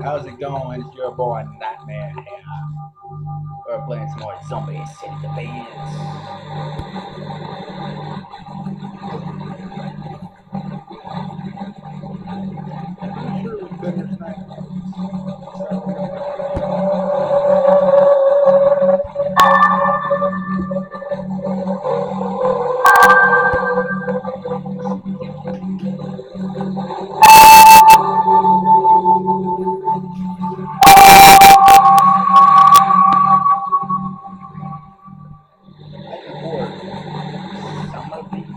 How's it going? It's your boy Nightmare here. We're playing some more Zombie City Defense. Pretty sure we finished night. I can afford some of these.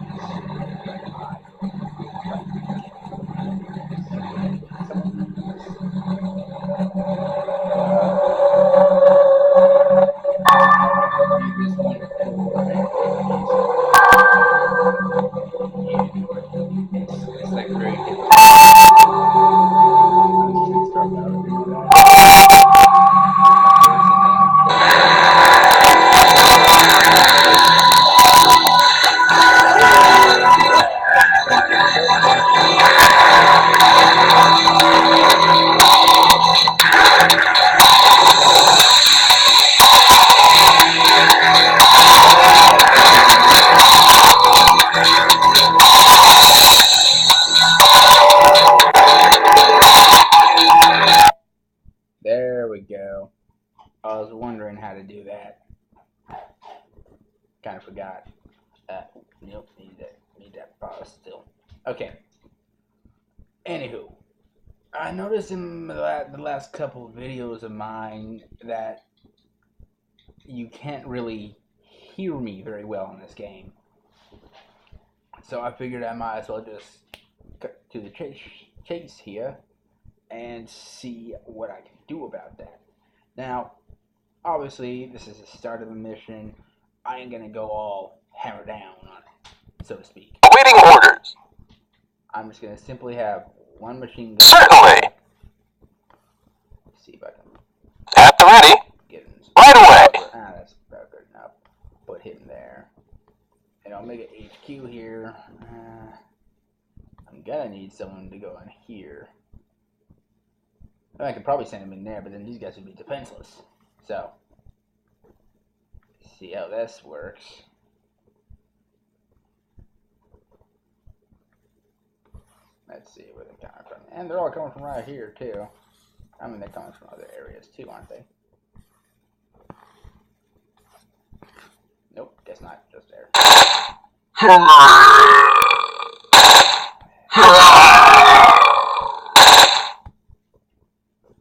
This one it's like very difficult. There we go. I was wondering how to do that. Kind of forgot. Nope, need that pause still. Okay. Anywho, I noticed in the last couple of videos of mine that you can't really hear me very well in this game. So I figured I might as well just cut to the chase here and see what I can do about that. Now, obviously, this is the start of the mission. I ain't gonna go all hammer down on it, so to speak. Awaiting orders. I'm just gonna simply have one machine gun. Certainly. See if I can At the ready. get him. Right away. That's about good enough. Put him there. And I'll make it HQ here. I'm gonna need someone to go in here. I could probably send him in there, but then these guys would be defenseless. So, see how this works. Let's see where they're coming from. And they're all coming from right here, too. I mean, they're coming from other areas, too, aren't they? Nope, guess not. Just there.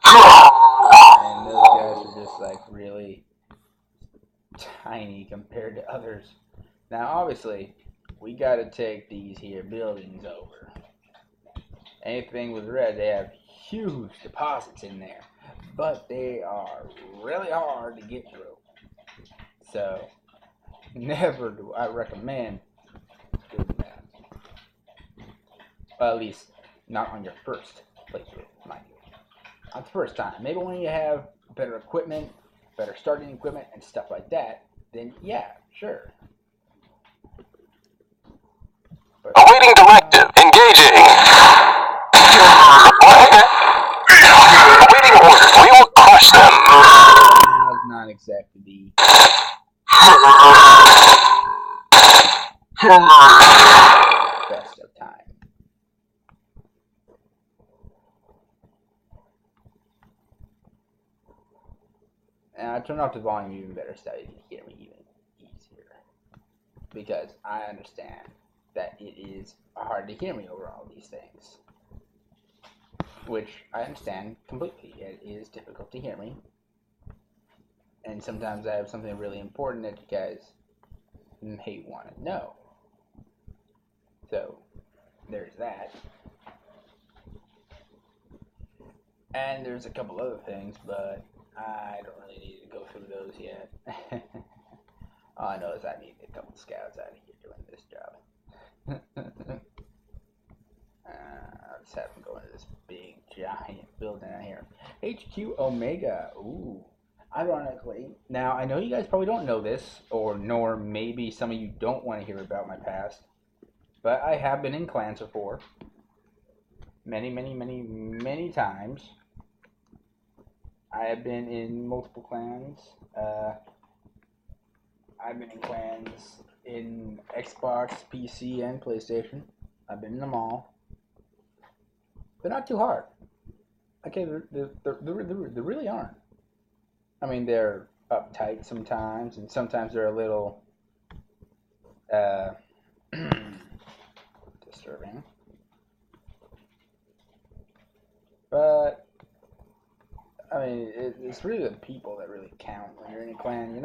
And those guys are just, like, really tiny compared to others. Now, obviously, we gotta take these here buildings over. Anything with red, they have huge deposits in there, but they are really hard to get through. So, never do I recommend doing that. Well, at least not on your first playthrough, mind you. Not the first time. Maybe when you have better equipment, better starting equipment, and stuff like that, then yeah, sure. But, Awaiting directive. Engaging. Awaiting orders. We will crush them. Now's not exactly the best of time. And I turn off the volume even better so you can hear me even easier. Because I understand that it is hard to hear me over all these things. Which I understand completely. It is difficult to hear me. And sometimes I have something really important that you guys may want to know. So, there's that. And there's a couple other things, but I don't really need to go through those yet. All I know is I need a couple scouts out of here doing this job. I'll just have them go into this big, giant building out here. HQ Omega. Ooh. Ironically, now I know you guys probably don't know this, nor maybe some of you don't want to hear about my past, but I have been in clans before. Many, many, many, many times. I have been in multiple clans. I've been in clans in Xbox, PC, and PlayStation. I've been in them all. They're not too hard. Okay, they really aren't. I mean, they're uptight sometimes, and sometimes they're a little uh, disturbing. But I mean, it's really the people that really count when you're in a clan.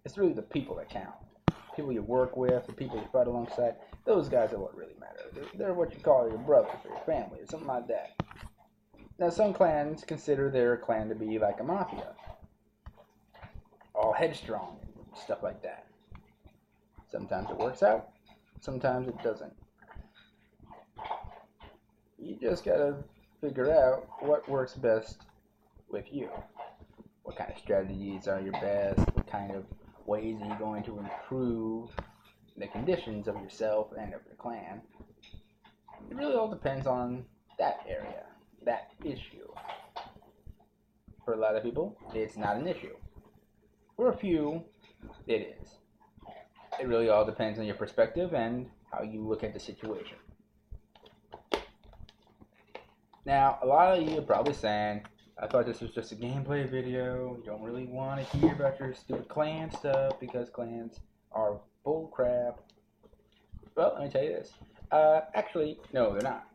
It's really the people that count. People you work with, the people you fight alongside. Those guys are what really matter. They're what you call your brothers or your family or something like that. Now, some clans consider their clan to be like a mafia, all headstrong, stuff like that. Sometimes it works out, sometimes it doesn't. You just gotta figure out what works best with you. What kind of strategies are your best? What kind of ways are you going to improve the conditions of yourself and of your clan? It really all depends on that area, that issue. For a lot of people, it's not an issue. For a few, it is. It really all depends on your perspective and how you look at the situation. Now, a lot of you are probably saying, I thought this was just a gameplay video. You don't really want to hear about your stupid clan stuff because clans are bull crap. Well, let me tell you this. Actually, no, they're not.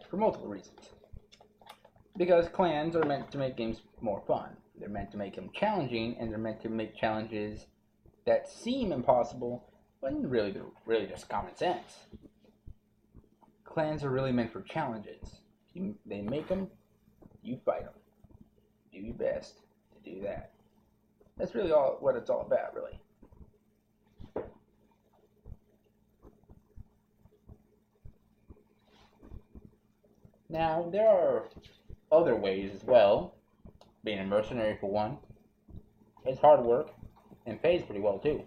For multiple reasons. Because clans are meant to make games more fun. They're meant to make them challenging, and they're meant to make challenges that seem impossible when really they're really just common sense. Clans are really meant for challenges. They make them, you fight them. Do your best to do that. That's really all what it's all about, really. Now, there are other ways as well. Being a mercenary, for one, it's hard work and pays pretty well, too.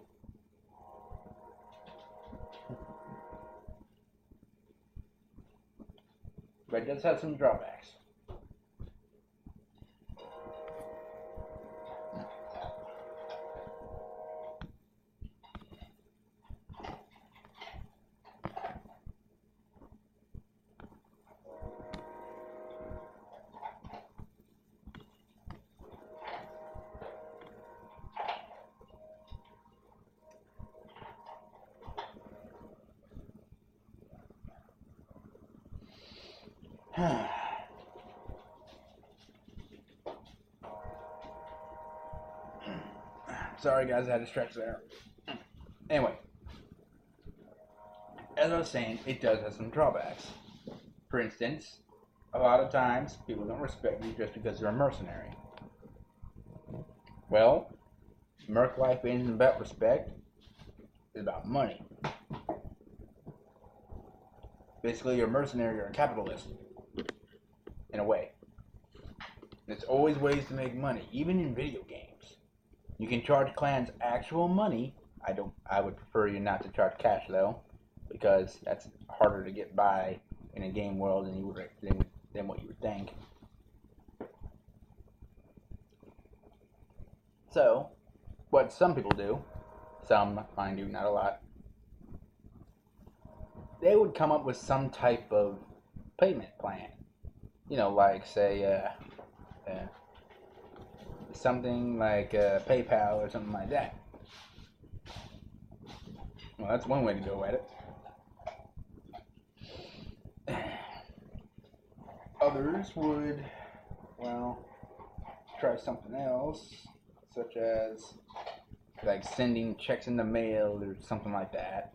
But it does have some drawbacks. Sorry guys, I had to stretch there. Anyway, as I was saying, it does have some drawbacks. For instance, a lot of times people don't respect you just because you're a mercenary. Well, merc life isn't about respect, it's about money. Basically, you're a mercenary, you're a capitalist. In a way. There's always ways to make money, even in video games. You can charge clans actual money. I would prefer you not to charge cash though, because that's harder to get by in a game world than what you would think. So, what some people do, some, mind you, not a lot, they would come up with some type of payment plan. Like say something like PayPal or something like that. Well, that's one way to go at it. Others would, try something else, such as like sending checks in the mail or something like that.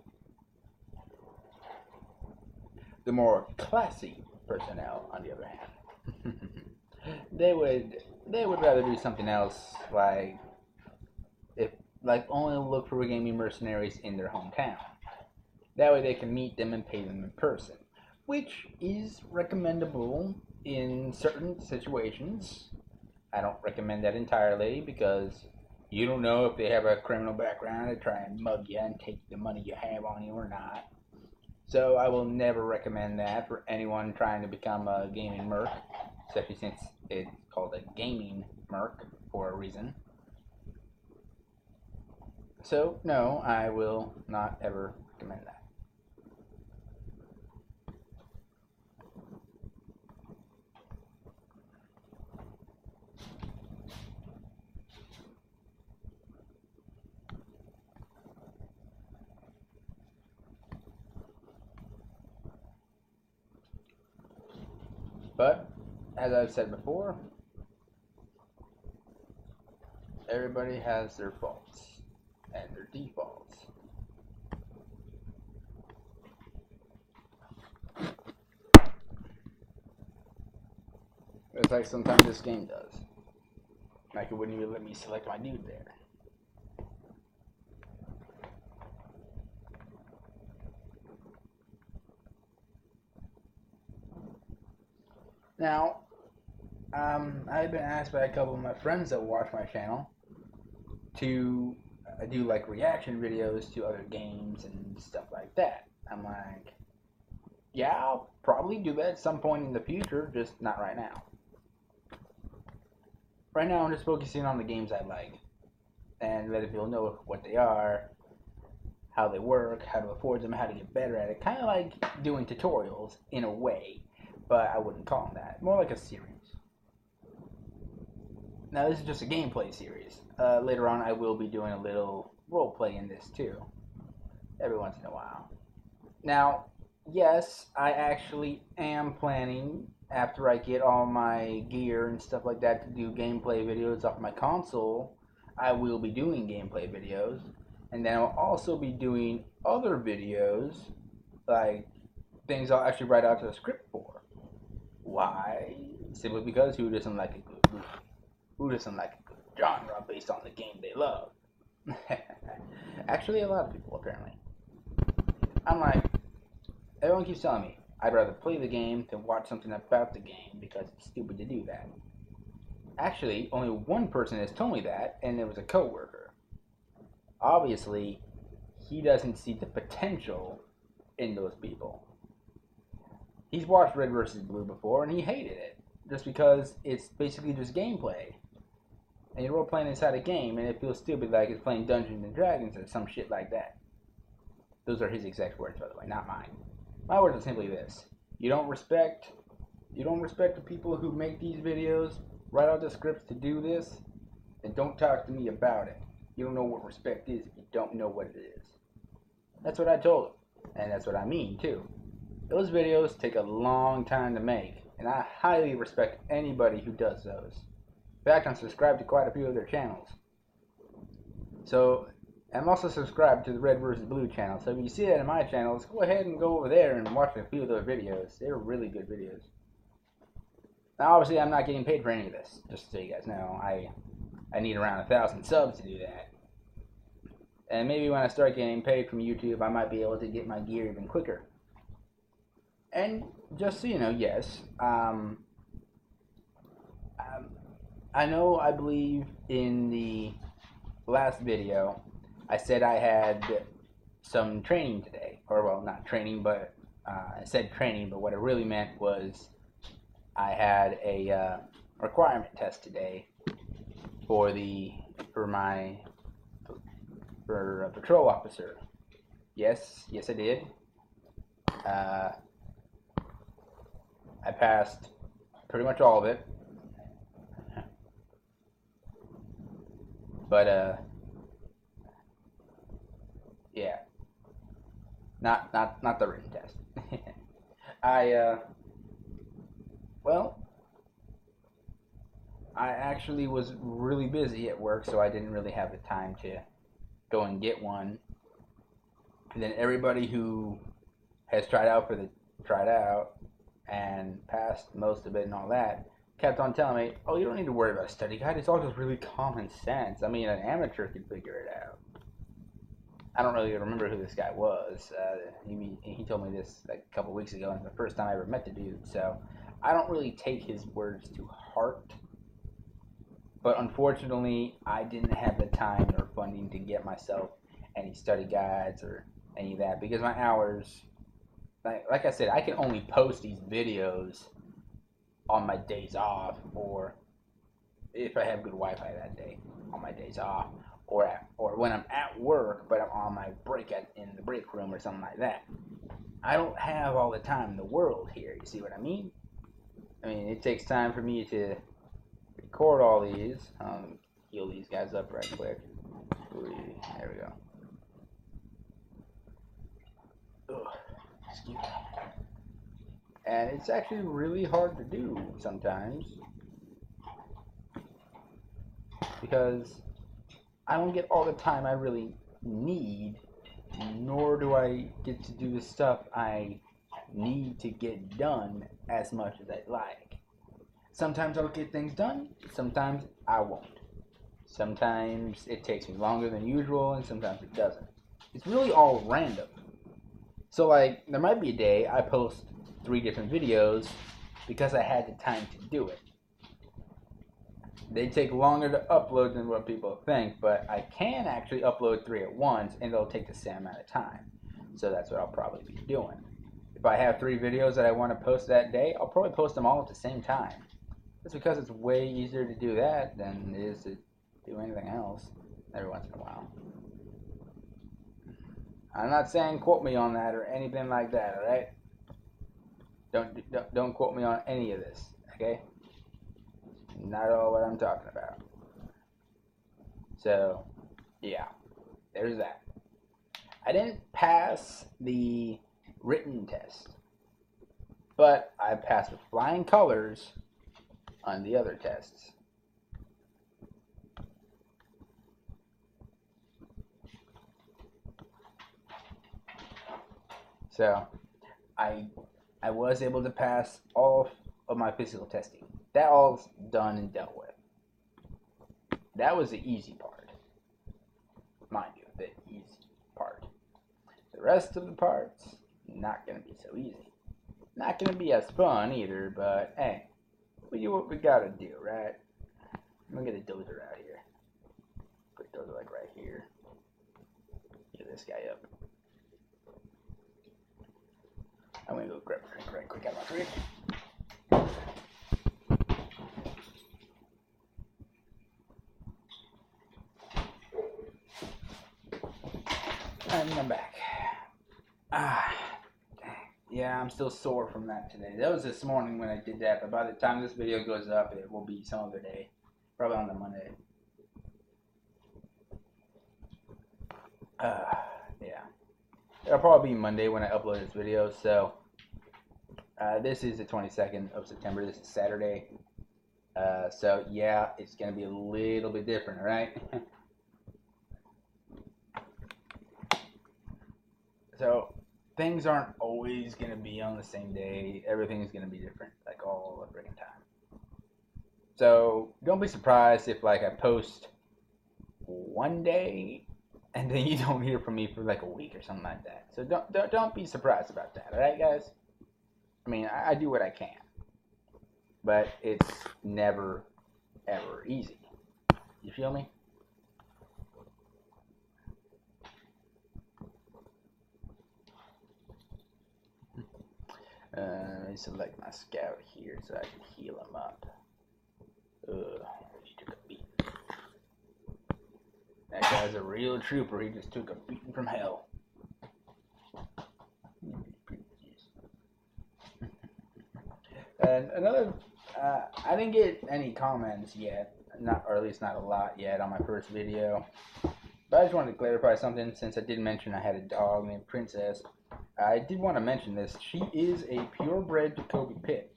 The more classy personnel, on the other hand, they would rather do something else, like only look for gaming mercenaries in their hometown. That way they can meet them and pay them in person, which is recommendable in certain situations. I don't recommend that entirely because you don't know if they have a criminal background to try and mug you and take the money you have on you or not. So I will never recommend that for anyone trying to become a gaming merc. especially since it's called a gaming merc for a reason. So, no, I will not ever recommend that. But, as I've said before, everybody has their faults and their defaults. It's like sometimes this game does. Like it wouldn't even let me select my dude there. Now, I've been asked by a couple of my friends that watch my channel to do like reaction videos to other games and stuff like that. I'm like, yeah, I'll probably do that at some point in the future, just not right now. Right now, I'm just focusing on the games I like and letting people know what they are, how they work, how to afford them, how to get better at it. Kind of like doing tutorials in a way, but I wouldn't call them that. More like a series. Now, this is just a gameplay series. Later on, I will be doing a little roleplay in this too, every once in a while. Now, yes, I actually am planning, after I get all my gear and stuff like that, to do gameplay videos off my console. I will be doing gameplay videos, and then I'll also be doing other videos, like things I'll actually write out to the script for. Why? Simply because who doesn't like a good movie? Who doesn't like a good genre based on the game they love? Actually, a lot of people, apparently. I'm like, everyone keeps telling me I'd rather play the game than watch something about the game because it's stupid to do that. Actually, only one person has told me that, and it was a coworker. Obviously, he doesn't see the potential in those people. He's watched Red vs. Blue before, and he hated it, just because it's basically just gameplay. And you're role-playing inside a game, and it feels stupid like it's playing Dungeons & Dragons or some shit like that. Those are his exact words, by the way, not mine. My words are simply this. You don't respect the people who make these videos, write out the scripts to do this, and don't talk to me about it. You don't know what respect is if you don't know what it is. That's what I told him, and that's what I mean, too. Those videos take a long time to make, and I highly respect anybody who does those. In fact, I'm subscribed to quite a few of their channels. So, I'm also subscribed to the Red vs. Blue channel, so if you see that in my channels, go ahead and go over there and watch a few of their videos. They're really good videos. Now, obviously, I'm not getting paid for any of this, just so you guys know. I need around 1,000 subs to do that. And maybe when I start getting paid from YouTube, I might be able to get my gear even quicker. And just so you know, yes, I believe in the last video, I said I had some training today. Or, well, not training, but I said training, but what it really meant was I had a requirement test today for a patrol officer. Yes, I did. I passed pretty much all of it. But yeah, not the written test. Well, I actually was really busy at work, so I didn't really have the time to go and get one. And then everybody who has tried out and passed most of it and all that kept on telling me, oh, you don't need to worry about a study guide. It's all just really common sense. I mean, an amateur could figure it out. I don't really remember who this guy was. He told me this like a couple weeks ago, and it's the first time I ever met the dude. So I don't really take his words to heart. But unfortunately, I didn't have the time or funding to get myself any study guides or any of that because my hours, like I said, I can only post these videos on my days off, or if I have good Wi-Fi that day on my days off, or when I'm at work but I'm on my break in the break room or something like that. I don't have all the time in the world here. You see what I mean? I mean, it takes time for me to record all these. Heal these guys up right quick. There we go. Ugh, excuse me. And it's actually really hard to do sometimes because I don't get all the time I really need, nor do I get to do the stuff I need to get done as much as I'd like. Sometimes I'll get things done, sometimes I won't. Sometimes it takes me longer than usual, and sometimes it doesn't. It's really all random. So, like, there might be a day I post 3 different videos because I had the time to do it. They take longer to upload than what people think, but I can actually upload 3 at once, and they'll take the same amount of time. So that's what I'll probably be doing. If I have 3 videos that I want to post that day, I'll probably post them all at the same time. It's because it's way easier to do that than it is to do anything else every once in a while. I'm not saying quote me on that or anything like that, alright? Don't quote me on any of this, okay? Not all what I'm talking about. So, yeah, there's that. I didn't pass the written test, but I passed with flying colors on the other tests. So, I was able to pass all of my physical testing. That all's done and dealt with. That was the easy part. Mind you, the easy part. The rest of the parts, not going to be so easy. Not going to be as fun either, but hey, we do what we got to do, right? I'm going to get a dozer out here. Put a dozer like right here. Get this guy up. I'm going to go grab a drink right quick out of my fridge. And I'm back. Yeah, I'm still sore from that today. That was this morning when I did that, but by the time this video goes up, it will be some other day. Probably on the Monday. Yeah. It'll probably be Monday when I upload this video, so this is the 22nd of September. This is Saturday. So yeah, it's going to be a little bit different, alright? So things aren't always going to be on the same day. Everything's going to be different, like all the freaking time. So don't be surprised if like I post one day and then you don't hear from me for like a week or something like that. So don't be surprised about that, alright guys? I mean, I do what I can, but it's never ever easy. You feel me? Let me select my scout here so I can heal him up. He took a beating. That guy's a real trooper. He just took a beating from hell. And another, I didn't get any comments yet, or at least not a lot yet on my first video. But I just wanted to clarify something since I did mention I had a dog named Princess. I did want to mention this. She is a purebred Jacoby Pit.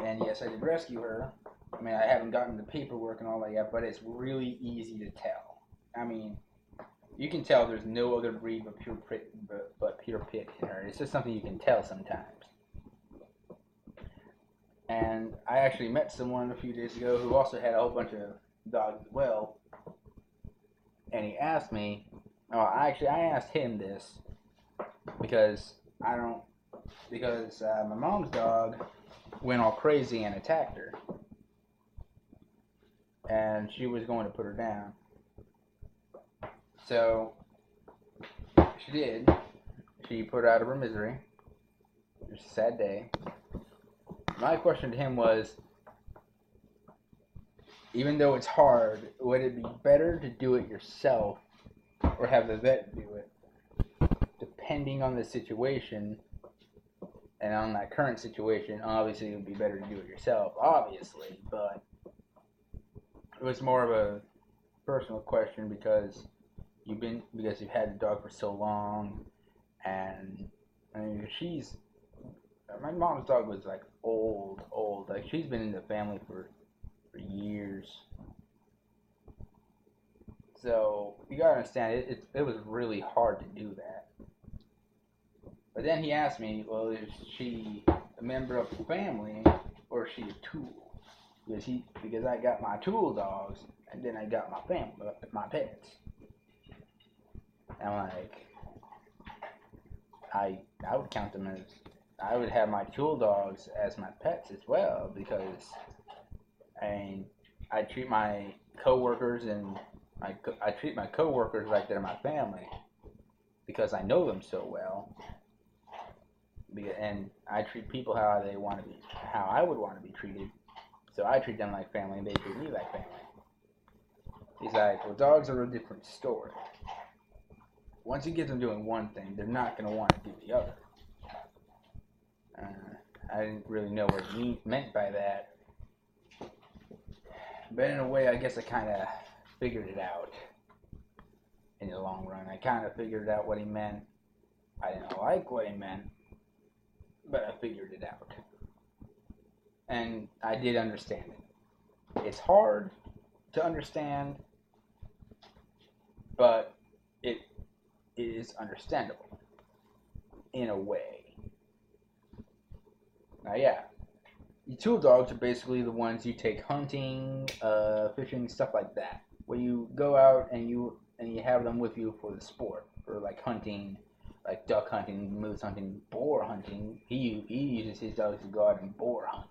And yes, I did rescue her. I mean, I haven't gotten the paperwork and all that yet, but it's really easy to tell. I mean, you can tell there's no other breed but pure pit in her. It's just something you can tell sometimes. And I actually met someone a few days ago who also had a whole bunch of dogs as well. And he asked me, I asked him this because my mom's dog went all crazy and attacked her. And she was going to put her down. So she did. She put her out of her misery. It was a sad day. my question to him was, even though it's hard, would it be better to do it yourself or have the vet do it? Depending on the situation and on that current situation, obviously it would be better to do it yourself, obviously, but it was more of a personal question because you've had the dog for so long, and I mean, my mom's dog was like old, like she's been in the family for years. So you gotta understand, it was really hard to do that. But then he asked me, well, is she a member of the family or is she a tool? Because I got my tool dogs and then I got my family, my pets. And I'm like, I would count them as, I would have my tool dogs as my pets as well, because I treat my coworkers like they're my family because I know them so well. And I treat people how I would want to be treated. So I treat them like family and they treat me like family. He's like, well, dogs are a different story. Once you get them doing one thing, they're not going to want to do the other. I didn't really know what he meant by that. But in a way, I guess I kind of figured it out in the long run. I kind of figured out what he meant. I didn't like what he meant, but I figured it out. And I did understand it. It's hard to understand, but it is understandable in a way. Now, yeah, your tool dogs are basically the ones you take hunting, fishing, stuff like that. Where you go out and you have them with you for the sport, for like hunting, like duck hunting, moose hunting, boar hunting. He uses his dogs to go out and boar hunt.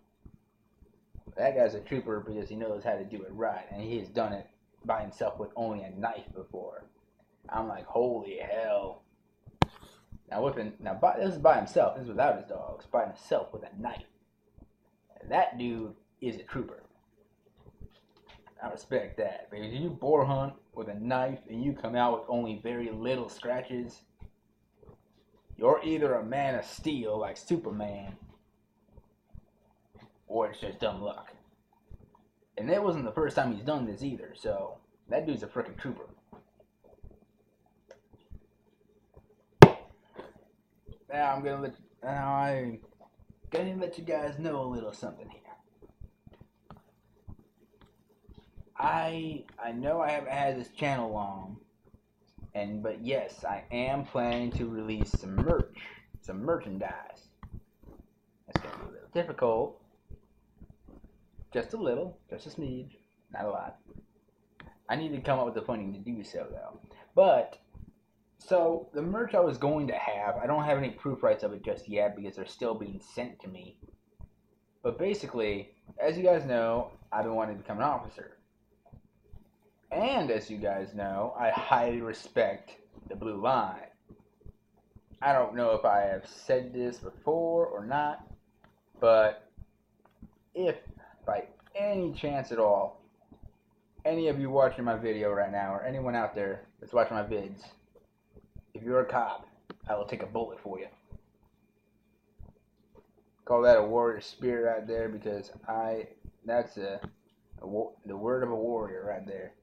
That guy's a trooper because he knows how to do it right, and he has done it by himself with only a knife before. I'm like, holy hell! This is by himself. This is without his dogs. By himself with a knife. And that dude is a trooper. I respect that. Because you boar hunt with a knife and you come out with only very little scratches, you're either a man of steel like Superman, or it's just dumb luck. And that wasn't the first time he's done this either, so that dude's a freaking trooper. Now I'm gonna let you guys know a little something here. I know I haven't had this channel long, but yes, I am planning to release some merchandise. It's gonna be a little difficult, just a little, just a smidge, not a lot. I need to come up with the funding to do so though. But so the merch I was going to have, I don't have any proof rights of it just yet because they're still being sent to me. But basically, as you guys know, I've been wanting to become an officer. And as you guys know, I highly respect the Blue Line. I don't know if I have said this before or not, but if by any chance at all, any of you watching my video right now, or anyone out there that's watching my vids, if you're a cop, I will take a bullet for you. Call that a warrior spirit right there, because that's the word of a warrior right there.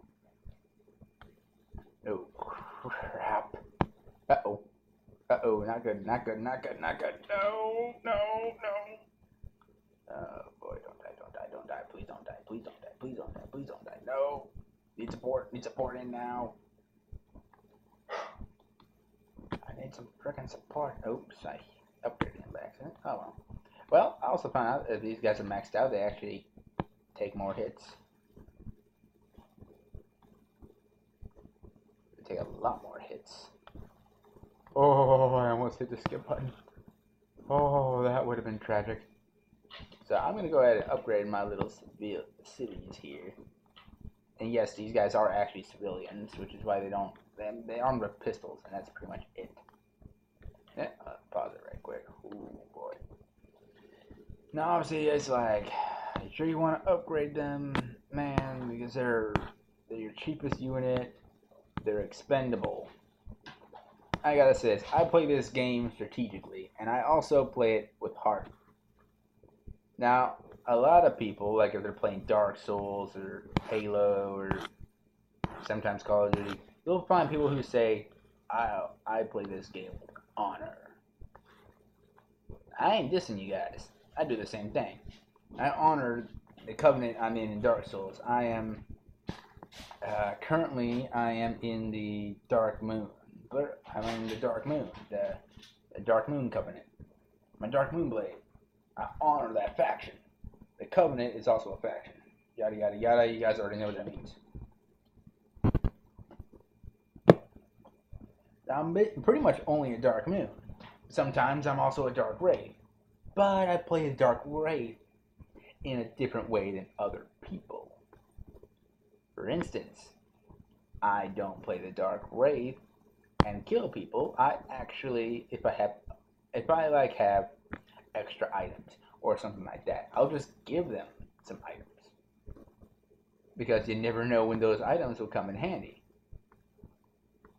Oh, crap. Uh-oh, not good. No. Oh, boy, don't die. Please don't die. No. Need support in now. I need some freaking support. Oops, I upgraded him by accident. Oh well. Well, I also found out that if these guys are maxed out, they actually take more hits. They take a lot more hits. Oh, I almost hit the skip button. Oh, that would have been tragic. So I'm going to go ahead and upgrade my little cities here. And yes, these guys are actually civilians, which is why they armed with pistols, and that's pretty much it. Yeah, pause it right quick. Ooh, boy. Now, obviously, it's like, you sure you want to upgrade them, man, because they're your cheapest unit. They're expendable. I gotta say this, I play this game strategically, and I also play it with heart. Now, a lot of people, like if they're playing Dark Souls or Halo or sometimes Call of Duty, you'll find people who say, I play this game with honor. I ain't dissing you guys. I do the same thing. I honor the covenant I'm in Dark Souls. I am currently in the Dark Moon. But I'm in the Dark Moon, the Dark Moon Covenant. My Dark Moon Blade. I honor that faction. The Covenant is also a faction. Yada yada yada. You guys already know what that means. I'm pretty much only a Dark Moon. Sometimes I'm also a Dark Wraith. But I play a Dark Wraith in a different way than other people. For instance, I don't play the Dark Wraith and kill people. I actually, if I have extra items or something like that, I'll just give them some items. Because you never know when those items will come in handy.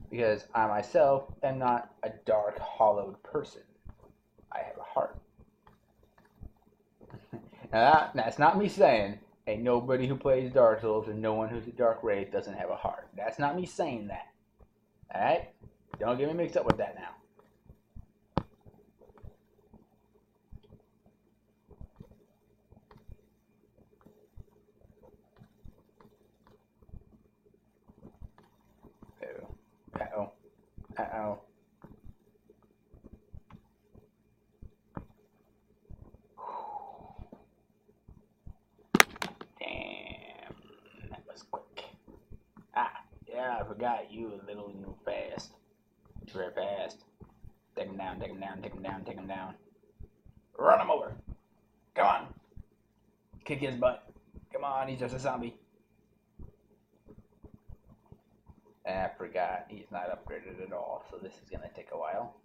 Because I myself am not a dark, hollowed person. I have a heart. Now, that's not me saying, ain't nobody who plays Dark Souls and no one who's a Dark Wraith doesn't have a heart. That's not me saying that. Alright? Don't get me mixed up with that now. Uh-oh. Uh-oh. Damn. That was quick. Yeah, I forgot you a little fast. Very fast. Take him down, take him down, take him down, take him down. Run him over. Come on. Kick his butt. Come on, he's just a zombie. I forgot he's not upgraded at all, so this is gonna take a while.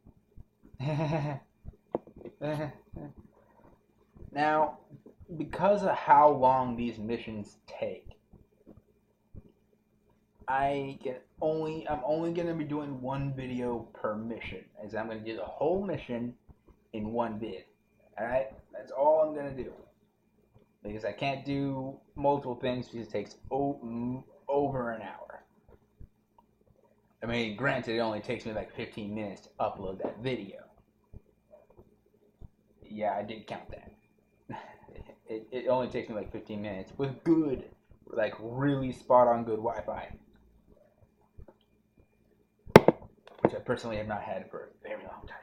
Now, because of how long these missions take, I'm only gonna be doing one video per mission, as I'm gonna do the whole mission in one vid. Alright? That's all I'm gonna do. Because I can't do multiple things because it takes over an hour. I mean, granted, it only takes me like 15 minutes to upload that video. Yeah, I did count that. It only takes me like 15 minutes with good, like really spot on good Wi-Fi. Which I personally have not had for a very long time.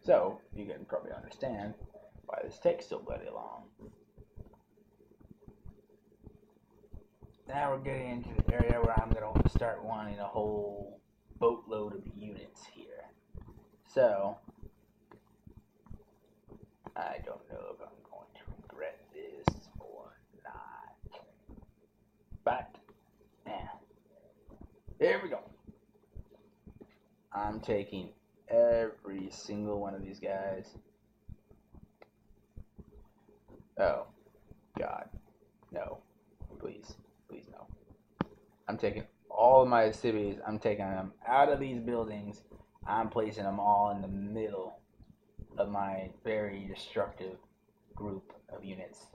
So, you can probably understand why this takes so bloody long. Now we're getting into the area where I'm going to start wanting a whole boatload of units here. So, I don't know if I'm going to regret this or not. But, yeah. Here we go. I'm taking every single one of these guys. Oh, God. No. Please. Please, no. I'm taking all of my civvies. I'm taking them out of these buildings. I'm placing them all in the middle of my very destructive group of units.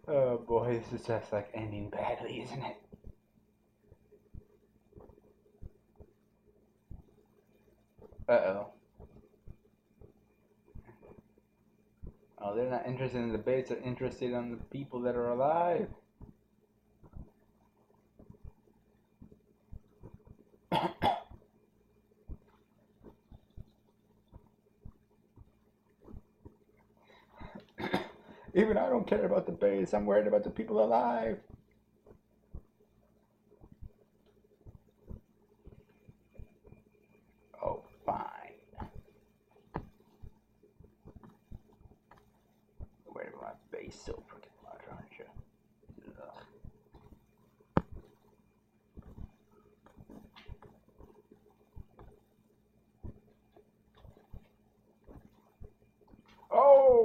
Oh boy, this is just like ending badly, isn't it? Uh-oh. Oh, they're not interested in the debates, they're interested in the people that are alive. Even I don't care about the base, I'm worried about the people alive.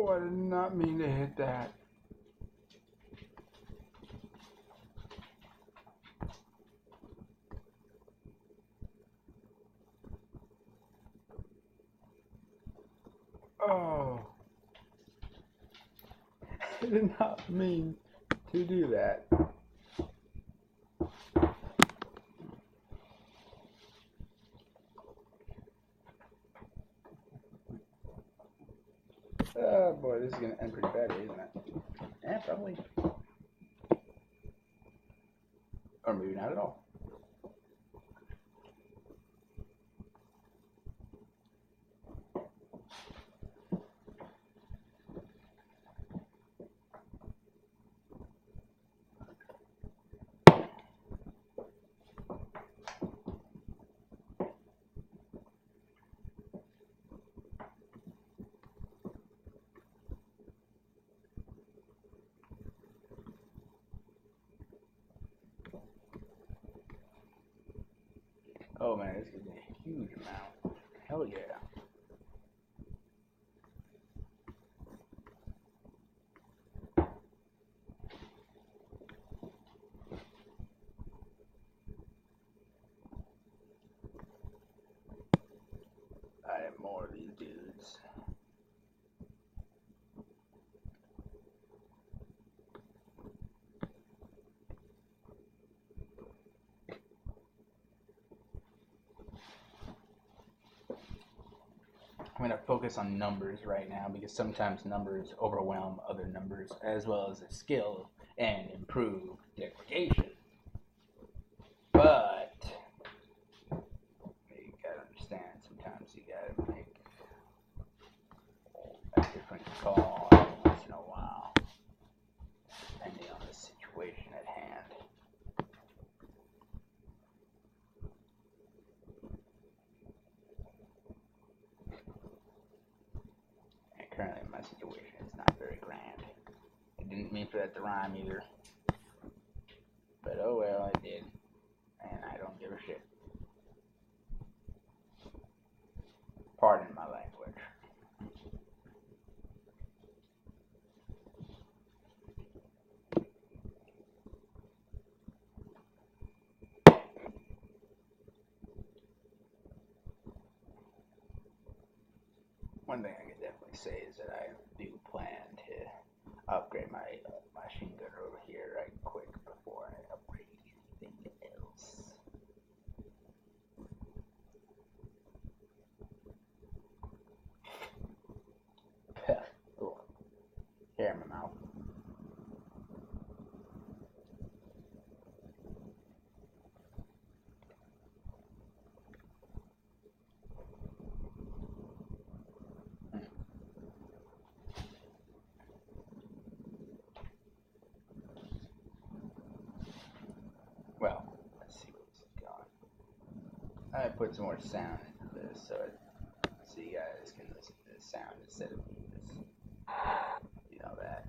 Oh, I did not mean to hit that. Oh. I did not mean to do that. Oh boy, this is going to end pretty badly, isn't it? Yeah, probably. Or maybe not at all. Oh man, this is a huge amount. Hell yeah. I have more of these dudes. I'm going to focus on numbers right now because sometimes numbers overwhelm other numbers as well as the skill and improve degradation. But you gotta understand, sometimes you gotta make a different call once in a while, depending on the situation at hand. And currently my situation is not very grand. I didn't mean for that to rhyme either. But oh well, I did. And I don't give a shit. Pardon my language. One thing I can definitely say is that I do plan to upgrade my machine gun over here right quick before I upgrade anything else. Ugh. Hair in my mouth. Well, let's see where this is going. I put some more sound into this so you guys can listen to the sound instead of this. You know that.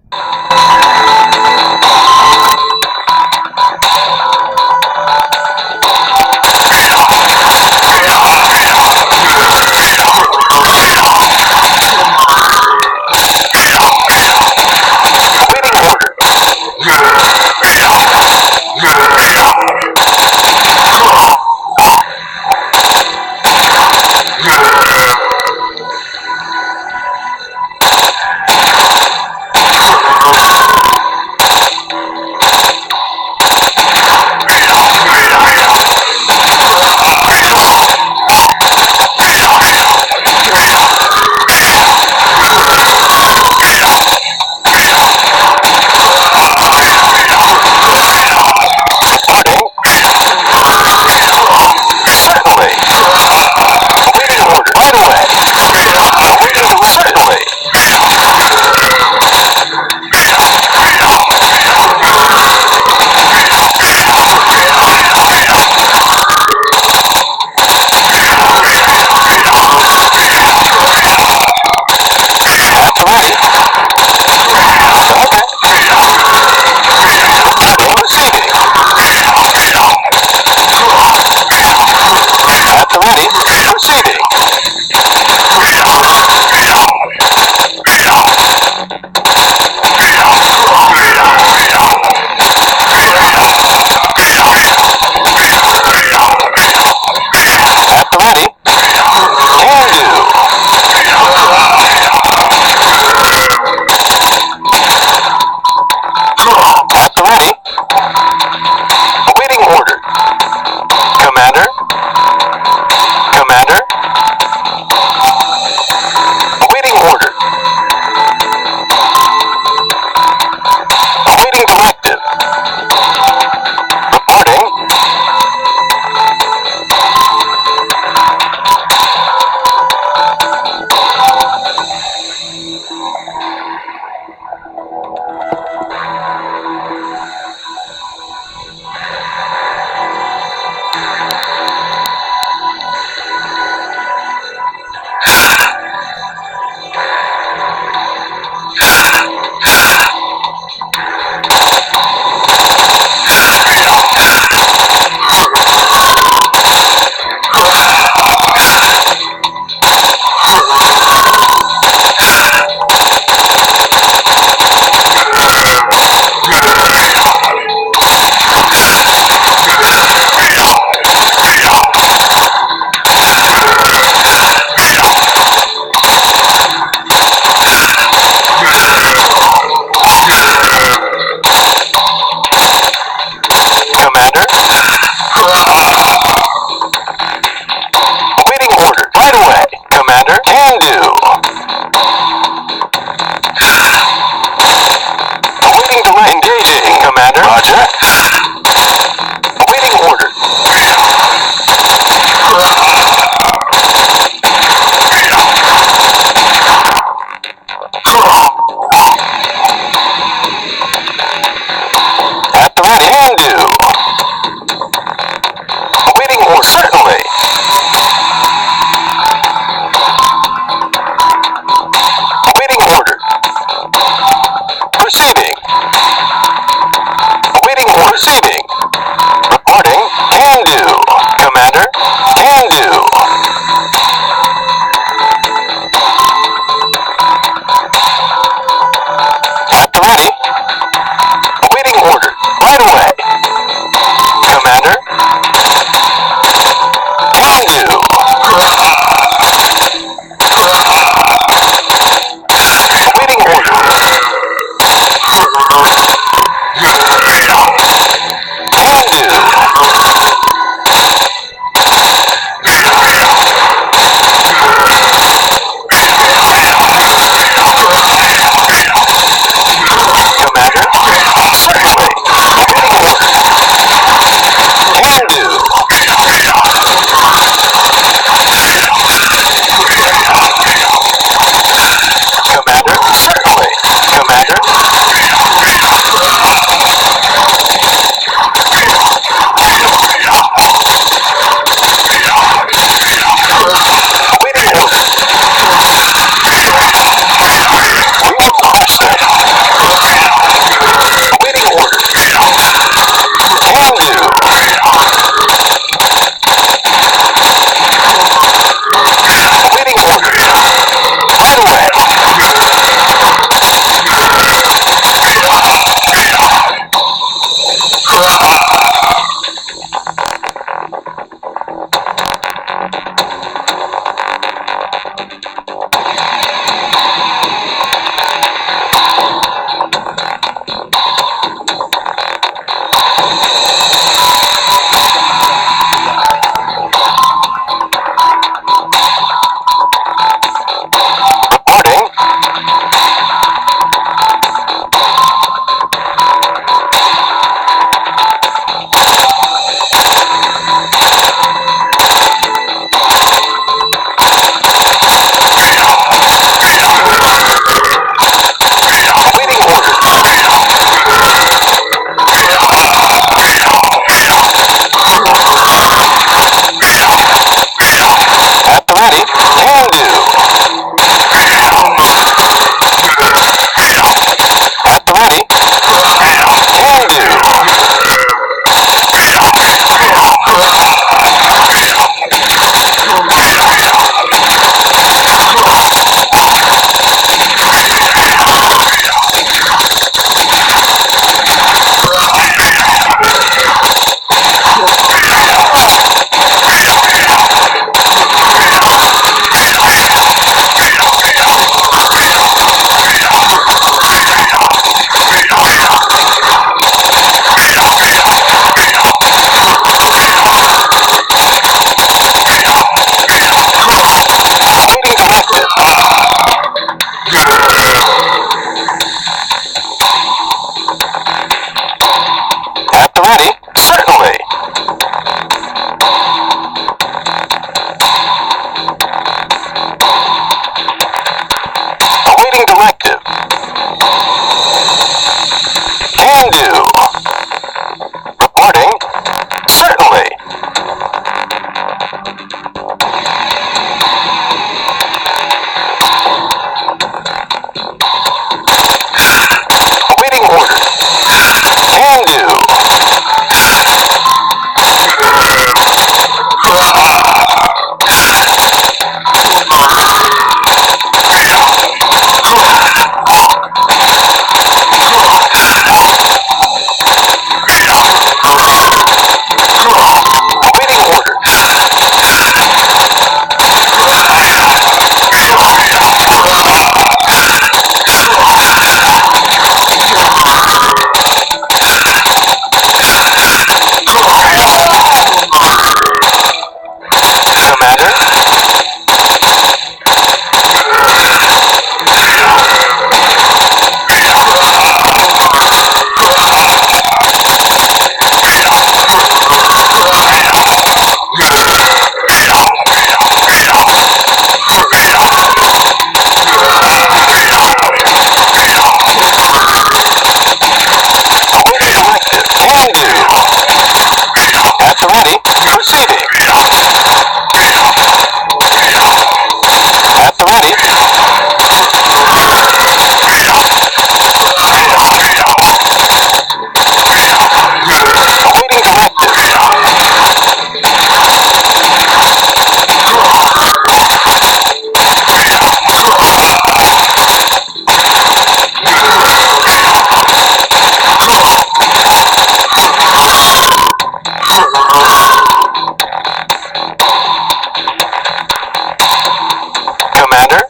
Commander?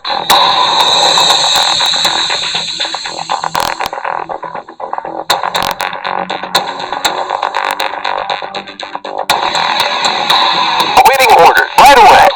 Awaiting order. Right away.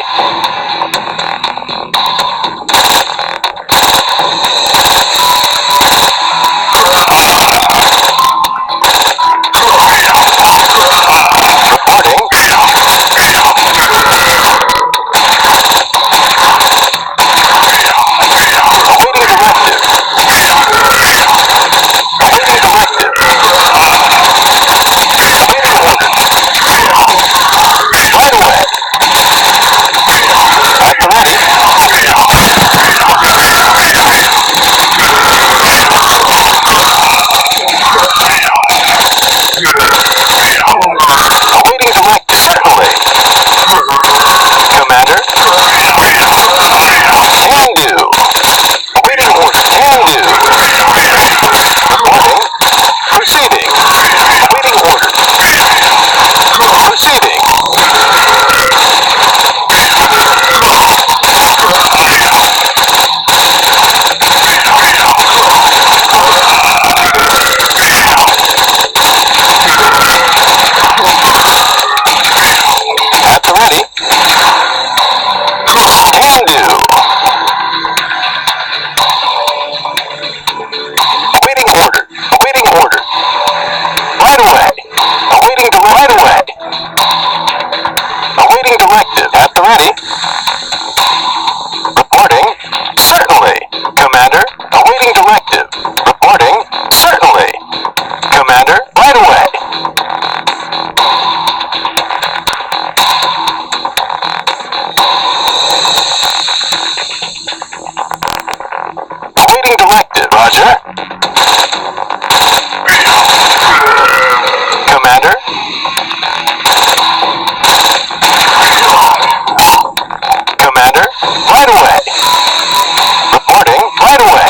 Right away.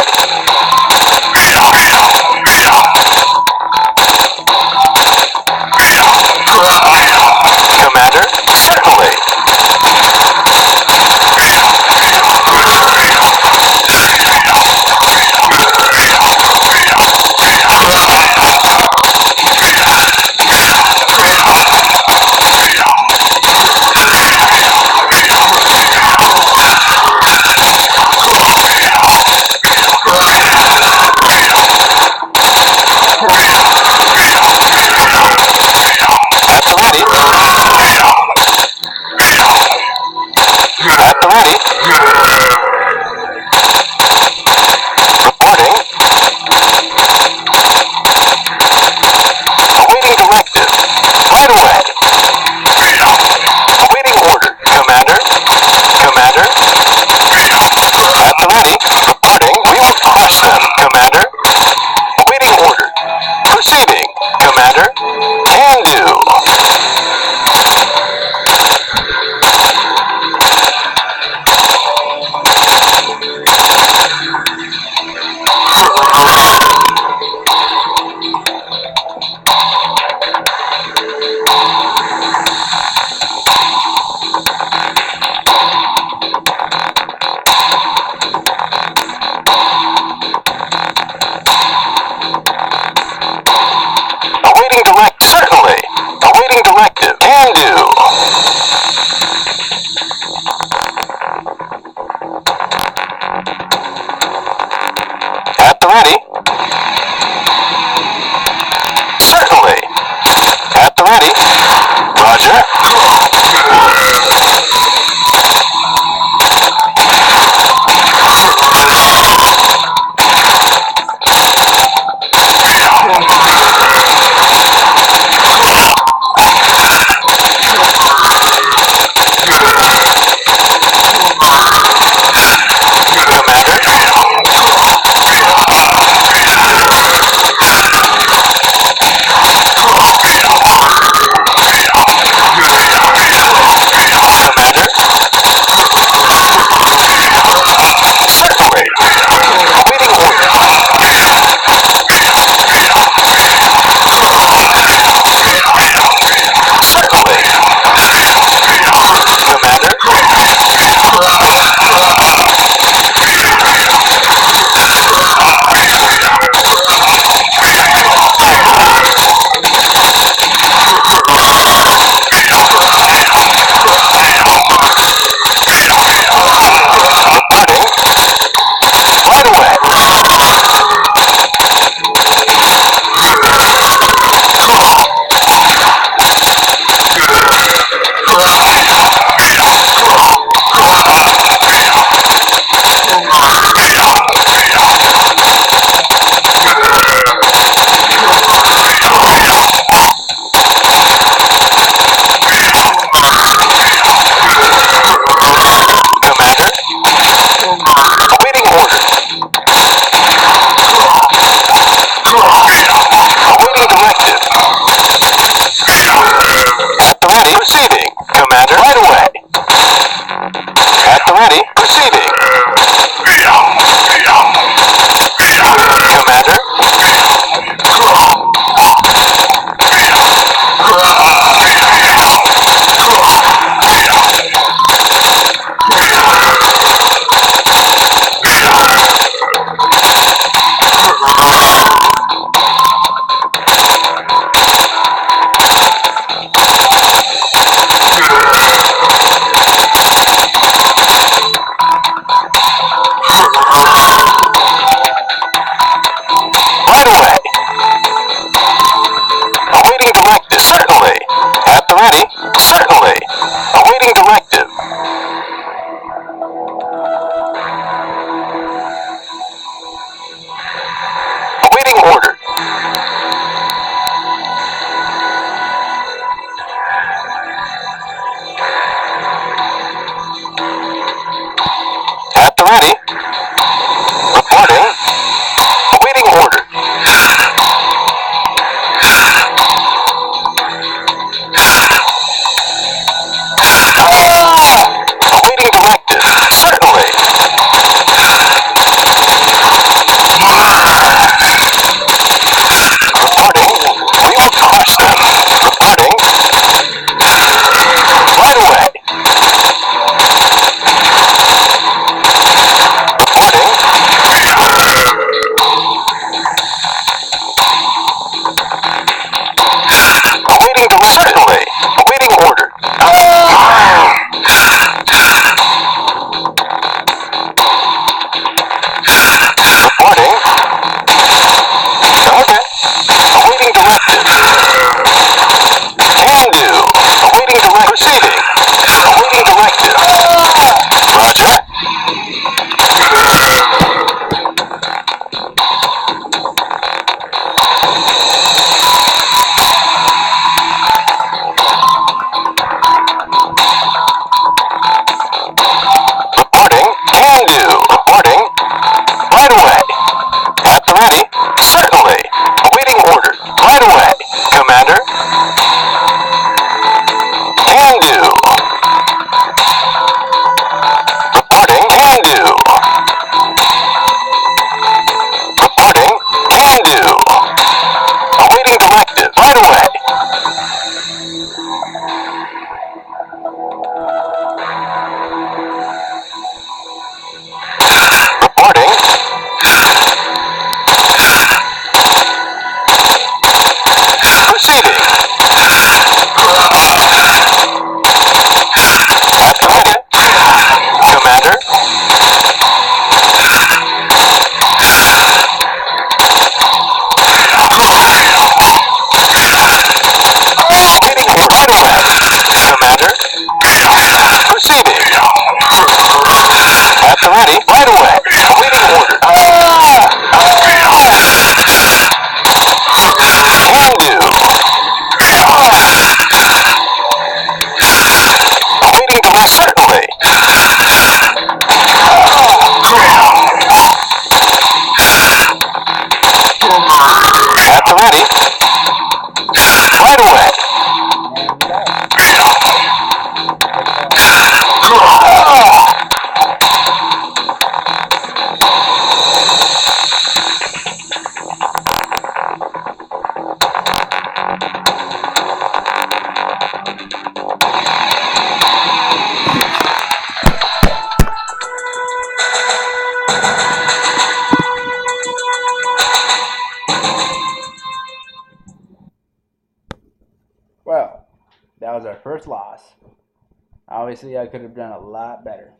Obviously, I could have done a lot better.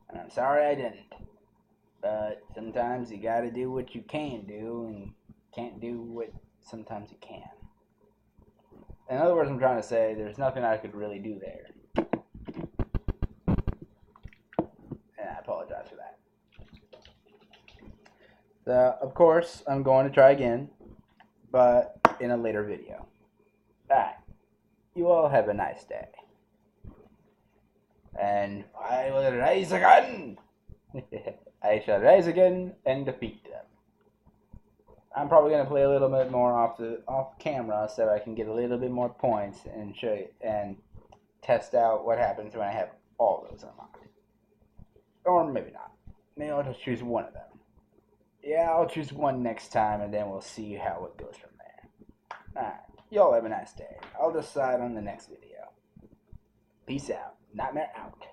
And I'm sorry I didn't. But sometimes you gotta do what you can do and can't do what sometimes you can. In other words, I'm trying to say there's nothing I could really do there. And I apologize for that. So, of course, I'm going to try again, but in a later video. Alright. You all have a nice day. And I will rise again! I shall rise again and defeat them. I'm probably going to play a little bit more off camera so I can get a little bit more points and show you, and test out what happens when I have all those unlocked. Or maybe not. Maybe I'll just choose one of them. Yeah, I'll choose one next time and then we'll see how it goes from there. Alright, y'all have a nice day. I'll decide on the next video. Peace out. Nightmare out.